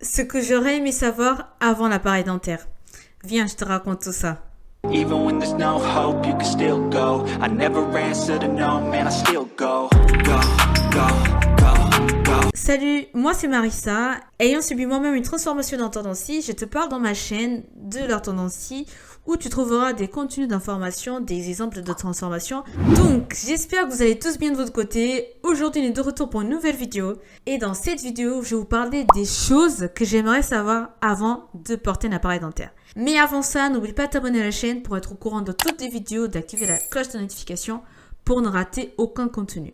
ce que j'aurais aimé savoir avant l'appareil dentaire. Viens, je te raconte tout ça. Even when there's no hope, you can still go. I never answer to no, man, I still go. Go, go, go, go. Salut, moi c'est Marissa. Ayant subi moi-même une transformation d'orthodontie, je te parle dans ma chaîne de l'orthodontie où tu trouveras des contenus d'information, des exemples de transformation. Donc, j'espère que vous allez tous bien de votre côté. Aujourd'hui, on est de retour pour une nouvelle vidéo. Et dans cette vidéo, je vais vous parler des choses que j'aimerais savoir avant de porter un appareil dentaire. Mais avant ça, n'oublie pas de t'abonner à la chaîne pour être au courant de toutes les vidéos, d'activer la cloche de notification pour ne rater aucun contenu.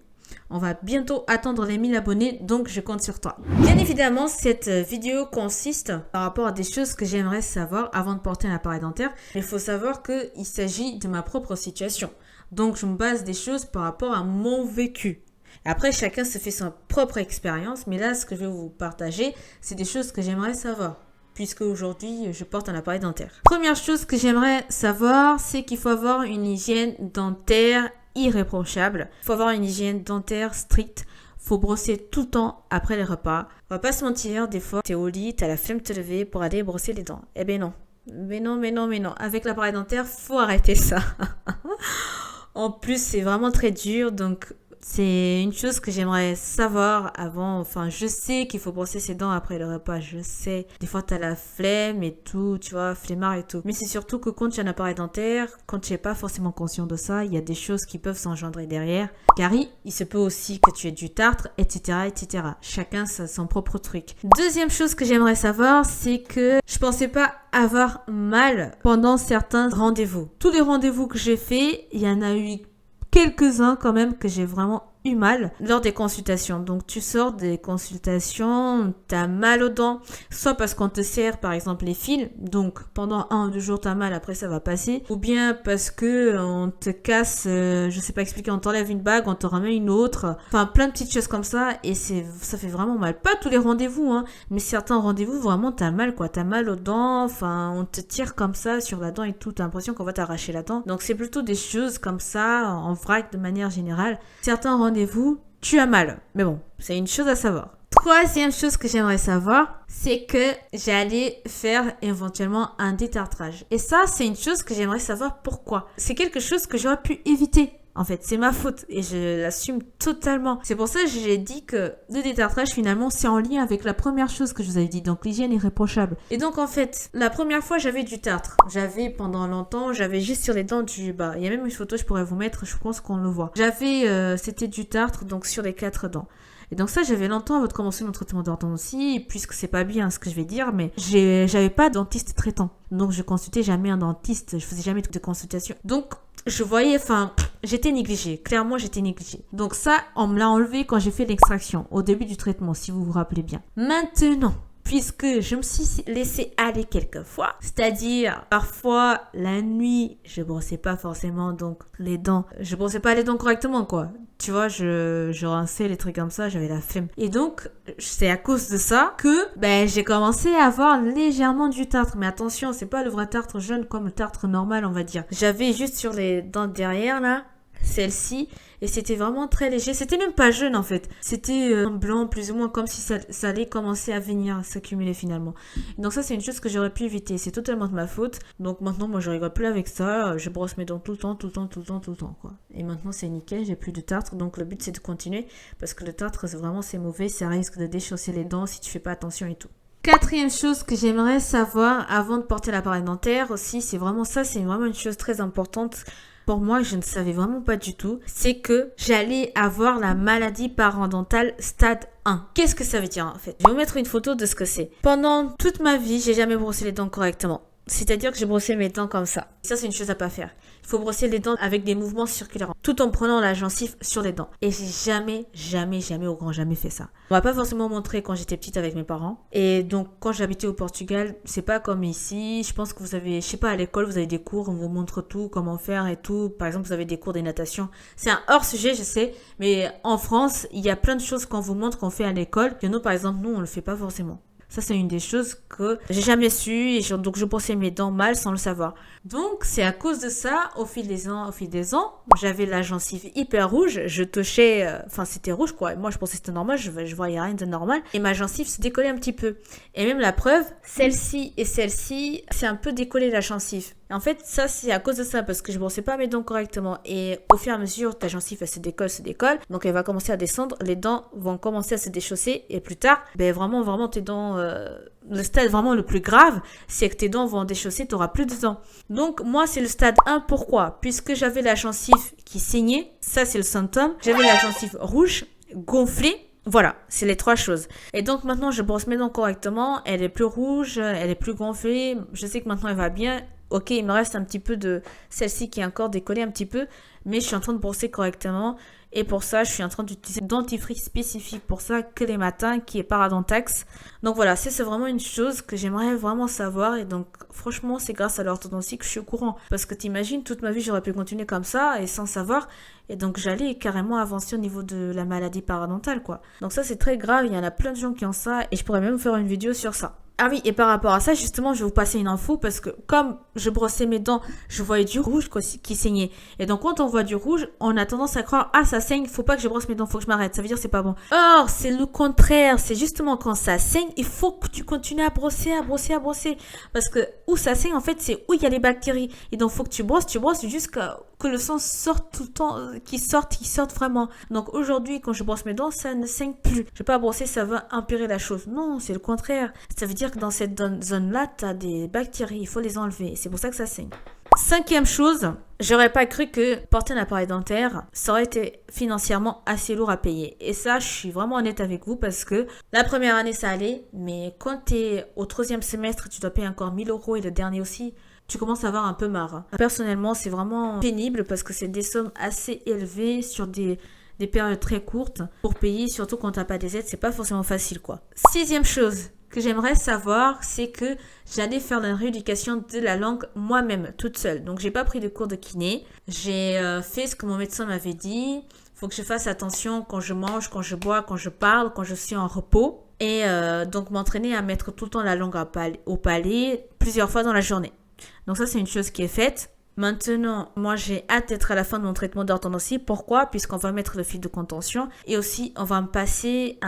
On va bientôt atteindre les 1000 abonnés, donc je compte sur toi. Bien évidemment, cette vidéo consiste par rapport à des choses que j'aimerais savoir avant de porter un appareil dentaire. Il faut savoir qu'il s'agit de ma propre situation. Donc, je me base des choses par rapport à mon vécu. Après, chacun se fait sa propre expérience, mais là, ce que je vais vous partager, c'est des choses que j'aimerais savoir, puisque aujourd'hui, je porte un appareil dentaire. Première chose que j'aimerais savoir, c'est qu'il faut avoir une hygiène dentaire irréprochable. Il faut avoir une hygiène dentaire stricte. Faut brosser tout le temps après les repas. On va pas se mentir, des fois, t'es au lit, t'as la flemme de te lever pour aller brosser les dents. Eh ben non. Mais non. Avec l'appareil dentaire, faut arrêter ça. En plus, c'est vraiment très dur, donc c'est une chose que j'aimerais savoir avant. Enfin, je sais qu'il faut brosser ses dents après le repas, je sais. Des fois, t'as la flemme et tout, tu vois, flemmard et tout. Mais c'est surtout que quand tu as un appareil dentaire, quand tu n'es pas forcément conscient de ça, il y a des choses qui peuvent s'engendrer derrière. Car il se peut aussi que tu aies du tartre, etc. Chacun son propre truc. Deuxième chose que j'aimerais savoir, c'est que je pensais pas avoir mal pendant certains rendez-vous. Tous les rendez-vous que j'ai faits, il y en a eu quelques-uns quand même que j'ai vraiment eu mal lors des consultations. Donc tu sors des consultations, t'as mal aux dents, soit parce qu'on te serre par exemple les fils, donc pendant 1 ou 2 jours t'as mal, après ça va passer, ou bien parce que on te casse, je sais pas expliquer, on t'enlève une bague, on te remet une autre, enfin plein de petites choses comme ça, et ça fait vraiment mal. Pas tous les rendez-vous, hein, mais certains rendez-vous vraiment t'as mal quoi, t'as mal aux dents, enfin on te tire comme ça sur la dent et tout, t'as l'impression qu'on va t'arracher la dent. Donc c'est plutôt des choses comme ça, en vrac de manière générale. Certains rendez-vous, tu as mal. Mais bon, c'est une chose à savoir. Troisième chose que j'aimerais savoir, c'est que j'allais faire éventuellement un détartrage. Et ça, c'est une chose que j'aimerais savoir pourquoi. C'est quelque chose que j'aurais pu éviter. En fait, c'est ma faute et je l'assume totalement. C'est pour ça que j'ai dit que le détartrage, finalement, c'est en lien avec la première chose que je vous avais dit. Donc, l'hygiène irréprochable. Et donc, en fait, la première fois, j'avais du tartre. Pendant longtemps, j'avais juste sur les dents du bas. Il y a même une photo, je pourrais vous mettre, je pense qu'on le voit. C'était du tartre, donc sur les 4 dents. Et donc ça, j'avais longtemps avant de commencer mon traitement d'orthodontie, puisque c'est pas bien ce que je vais dire, mais j'avais pas de dentiste traitant. Donc, je consultais jamais un dentiste, je faisais jamais de consultation. Donc, je voyais, j'étais négligée. Clairement, j'étais négligée. Donc ça, on me l'a enlevé quand j'ai fait l'extraction, au début du traitement, si vous vous rappelez bien. Maintenant, puisque je me suis laissé aller quelques fois, c'est-à-dire parfois la nuit, je brossais pas forcément donc les dents, je brossais pas les dents correctement quoi. Tu vois, je rinçais les trucs comme ça, j'avais la flemme. Et donc, c'est à cause de ça que j'ai commencé à avoir légèrement du tartre. Mais attention, c'est pas le vrai tartre jaune comme le tartre normal, on va dire. J'avais juste sur les dents derrière là, celle-ci, et c'était vraiment très léger. C'était même pas jaune en fait. C'était un blanc plus ou moins comme si ça allait commencer à venir s'accumuler finalement. Donc ça c'est une chose que j'aurais pu éviter. C'est totalement de ma faute. Donc maintenant moi je rigole plus avec ça. Je brosse mes dents tout le temps quoi. Et maintenant c'est nickel, j'ai plus de tartre. Donc le but c'est de continuer parce que le tartre c'est mauvais. Ça risque de déchausser les dents si tu fais pas attention et tout. Quatrième chose que j'aimerais savoir avant de porter l'appareil dentaire aussi, c'est vraiment une chose très importante. Pour moi, je ne savais vraiment pas du tout, c'est que j'allais avoir la maladie parodontale stade 1. Qu'est-ce que ça veut dire en fait? Je vais vous mettre une photo de ce que c'est. Pendant toute ma vie, j'ai jamais brossé les dents correctement. C'est-à-dire que j'ai brossé mes dents comme ça. Ça, c'est une chose à pas faire. Il faut brosser les dents avec des mouvements circulaires, tout en prenant la gencive sur les dents. Et j'ai jamais au grand jamais fait ça. On m'a pas forcément montré quand j'étais petite avec mes parents. Et donc, quand j'habitais au Portugal, c'est pas comme ici. Je pense que vous avez, je sais pas, à l'école, vous avez des cours, on vous montre tout, comment faire et tout. Par exemple, vous avez des cours de natation. C'est un hors sujet, je sais. Mais en France, il y a plein de choses qu'on vous montre qu'on fait à l'école. Que nous, par exemple, nous, on le fait pas forcément. Ça, c'est une des choses que j'ai jamais su et donc je brossais mes dents mal sans le savoir. Donc, c'est à cause de ça, au fil des ans, j'avais la gencive hyper rouge. Je touchais, enfin, c'était rouge quoi. Et moi, je pensais que c'était normal, je voyais rien de normal. Et ma gencive se décollait un petit peu. Et même la preuve, celle-ci et celle-ci, c'est un peu décollé la gencive. En fait, ça, c'est à cause de ça, parce que je brossais pas mes dents correctement. Et au fur et à mesure, ta gencive, elle se décolle. Donc, elle va commencer à descendre. Les dents vont commencer à se déchausser. Et plus tard, ben vraiment, tes dents... le stade vraiment le plus grave, c'est que tes dents vont déchausser, tu n'auras plus de dents. Donc, moi, c'est le stade 1. Pourquoi? Puisque j'avais la gencive qui saignait. Ça, c'est le symptôme. J'avais la gencive rouge, gonflée. Voilà, c'est les 3 choses. Et donc maintenant, je brosse mes dents correctement. Elle est plus rouge, elle est plus gonflée. Je sais que maintenant, elle va bien. Ok, il me reste un petit peu de celle-ci qui est encore décollée un petit peu. Mais je suis en train de brosser correctement. Et pour ça, je suis en train d'utiliser un dentifrice spécifique pour ça que les matins, qui est Paradentax. Donc voilà, c'est vraiment une chose que j'aimerais vraiment savoir. Et donc, franchement, c'est grâce à l'orthodontie que je suis au courant. Parce que t'imagines, toute ma vie, j'aurais pu continuer comme ça et sans savoir. Et donc, j'allais carrément avancer au niveau de la maladie parodontale, quoi. Donc ça, c'est très grave. Il y en a plein de gens qui ont ça. Et je pourrais même faire une vidéo sur ça. Ah oui, et par rapport à ça, justement, je vais vous passer une info parce que comme je brossais mes dents, je voyais du rouge qui saignait. Et donc, quand on voit du rouge, on a tendance à croire, ah, ça saigne, faut pas que je brosse mes dents, faut que je m'arrête. Ça veut dire que c'est pas bon. Or, c'est le contraire. C'est justement quand ça saigne, il faut que tu continues à brosser. Parce que où ça saigne, en fait, c'est où il y a les bactéries. Et donc, faut que tu brosses jusqu'à que le sang sorte tout le temps, qu'il sorte vraiment. Donc aujourd'hui, quand je brosse mes dents, ça ne saigne plus. Je vais pas brosser, ça va empirer la chose. Non, c'est le contraire. Ça veut dire que dans cette zone-là, tu as des bactéries, il faut les enlever. C'est pour ça que ça saigne. 5e chose, j'aurais pas cru que porter un appareil dentaire, ça aurait été financièrement assez lourd à payer. Et ça, je suis vraiment honnête avec vous parce que la première année, ça allait. Mais quand tu es au 3e semestre, tu dois payer encore 1000 € et le dernier aussi. Tu commences à avoir un peu marre. Personnellement, c'est vraiment pénible parce que c'est des sommes assez élevées sur des périodes très courtes pour payer, surtout quand t'as pas des aides, c'est pas forcément facile quoi. 6e chose que j'aimerais savoir, c'est que j'allais faire la rééducation de la langue moi-même, toute seule. Donc j'ai pas pris de cours de kiné, j'ai fait ce que mon médecin m'avait dit. Faut que je fasse attention quand je mange, quand je bois, quand je parle, quand je suis en repos. Et donc m'entraîner à mettre tout le temps la langue au palais plusieurs fois dans la journée. Donc ça, c'est une chose qui est faite. Maintenant, moi, j'ai hâte d'être à la fin de mon traitement d'orthodontie. Pourquoi? Puisqu'on va mettre le fil de contention. Et aussi, on va me passer,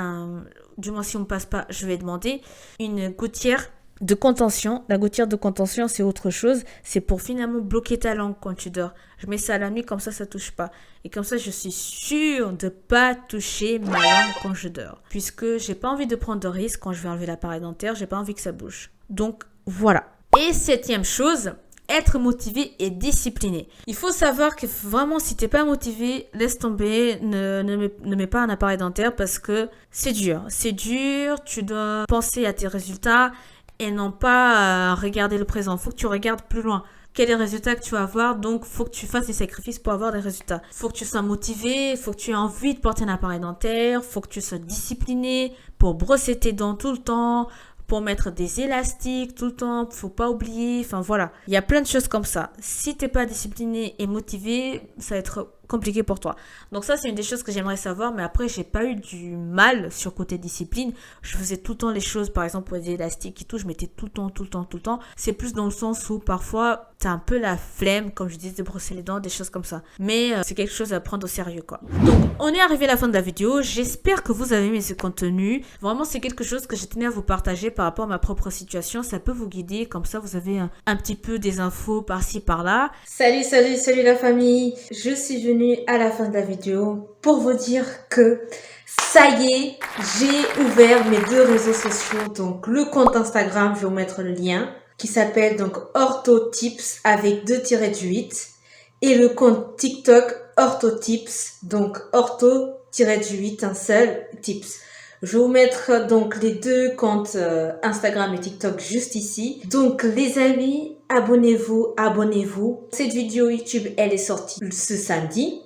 du moins si on ne me passe pas, je vais demander une gouttière de contention. La gouttière de contention, c'est autre chose. C'est pour finalement bloquer ta langue quand tu dors. Je mets ça à la nuit, comme ça ne touche pas. Et comme ça, je suis sûre de ne pas toucher ma langue quand je dors. Puisque j'ai pas envie de prendre de risques quand je vais enlever l'appareil dentaire. J'ai pas envie que ça bouge. Donc, voilà. Et 7e chose, être motivé et discipliné. Il faut savoir que vraiment, si t'es pas motivé, laisse tomber, ne mets pas un appareil dentaire parce que c'est dur. C'est dur, tu dois penser à tes résultats et non pas regarder le présent. Faut que tu regardes plus loin. Quels sont les résultats que tu vas avoir, donc faut que tu fasses des sacrifices pour avoir des résultats. Faut que tu sois motivé, faut que tu aies envie de porter un appareil dentaire, faut que tu sois discipliné pour brosser tes dents tout le temps, pour mettre des élastiques tout le temps, faut pas oublier, enfin voilà. Il y a plein de choses comme ça. Si t'es pas discipliné et motivé, ça va être compliqué pour toi. Donc ça, c'est une des choses que j'aimerais savoir, mais après, j'ai pas eu du mal sur côté discipline. Je faisais tout le temps les choses, par exemple, pour les élastiques et tout, je mettais tout le temps. C'est plus dans le sens où parfois, t'as un peu la flemme, comme je disais, de brosser les dents, des choses comme ça. Mais c'est quelque chose à prendre au sérieux, quoi. Donc, on est arrivé à la fin de la vidéo. J'espère que vous avez aimé ce contenu. Vraiment, c'est quelque chose que je tenais à vous partager par rapport à ma propre situation. Ça peut vous guider, comme ça, vous avez un petit peu des infos par-ci, par-là. Salut la famille. Je suis venue à la fin de la vidéo pour vous dire que ça y est, j'ai ouvert mes 2 réseaux sociaux. Donc le compte Instagram, je vais vous mettre le lien, qui s'appelle donc OrthoTips avec 2-8 et le compte TikTok OrthoTips, donc ortho-8 un seul tips. Je vais vous mettre donc les 2 comptes Instagram et TikTok juste ici. Donc les amis, abonnez-vous. Cette vidéo YouTube, elle est sortie ce samedi.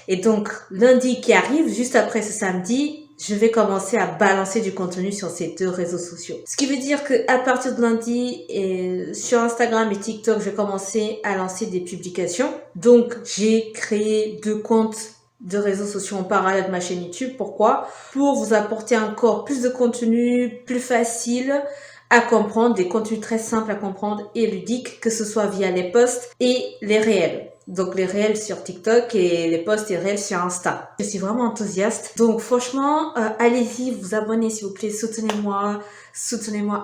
Et donc lundi qui arrive, juste après ce samedi, je vais commencer à balancer du contenu sur ces 2 réseaux sociaux. Ce qui veut dire que à partir de lundi, sur Instagram et TikTok, je vais commencer à lancer des publications. Donc j'ai créé 2 comptes de réseaux sociaux en parallèle de ma chaîne YouTube. Pourquoi? Pour vous apporter encore plus de contenu, plus facile à comprendre, des contenus très simples à comprendre et ludiques, que ce soit via les posts et les réels. Donc les réels sur TikTok et les posts et réels sur Insta. Je suis vraiment enthousiaste. Donc franchement, allez-y, vous abonnez s'il vous plaît, soutenez-moi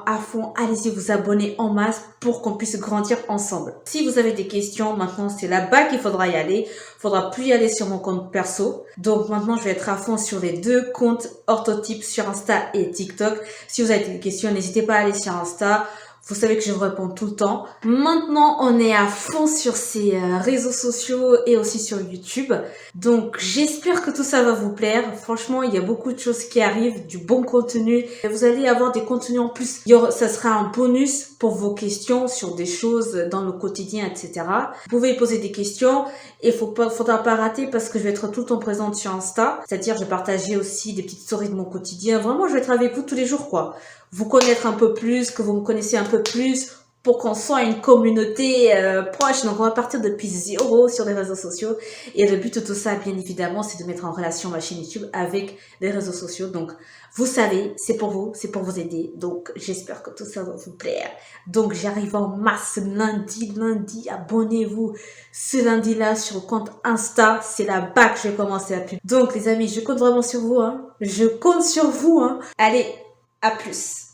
à fond. Allez-y, vous abonnez en masse pour qu'on puisse grandir ensemble. Si vous avez des questions, maintenant c'est là-bas qu'il faudra y aller. Faudra plus y aller sur mon compte perso. Donc maintenant, je vais être à fond sur les deux comptes orthotypes sur Insta et TikTok. Si vous avez des questions, n'hésitez pas à aller sur Insta. Vous savez que je vous réponds tout le temps. Maintenant, on est à fond sur ces réseaux sociaux et aussi sur YouTube. Donc, j'espère que tout ça va vous plaire. Franchement, il y a beaucoup de choses qui arrivent, du bon contenu. Vous allez avoir des contenus en plus. Ça sera un bonus pour vos questions sur des choses dans le quotidien, etc. Vous pouvez poser des questions et faudra pas rater parce que je vais être tout le temps présente sur Insta. C'est-à-dire, je vais partager aussi des petites stories de mon quotidien. Vraiment, je vais être avec vous tous les jours, quoi. Vous connaître un peu plus, que vous me connaissez un peu plus, pour qu'on soit une communauté proche. Donc, on va partir depuis zéro sur les réseaux sociaux. Et le but de tout ça, bien évidemment, c'est de mettre en relation ma chaîne YouTube avec les réseaux sociaux. Donc, vous savez, c'est pour vous aider. Donc, j'espère que tout ça va vous plaire. Donc, j'arrive en masse lundi. Abonnez-vous ce lundi-là sur le compte Insta. C'est là-bas que je vais commencer la pub. Donc, les amis, je compte vraiment sur vous. Je compte sur vous. Allez, à plus.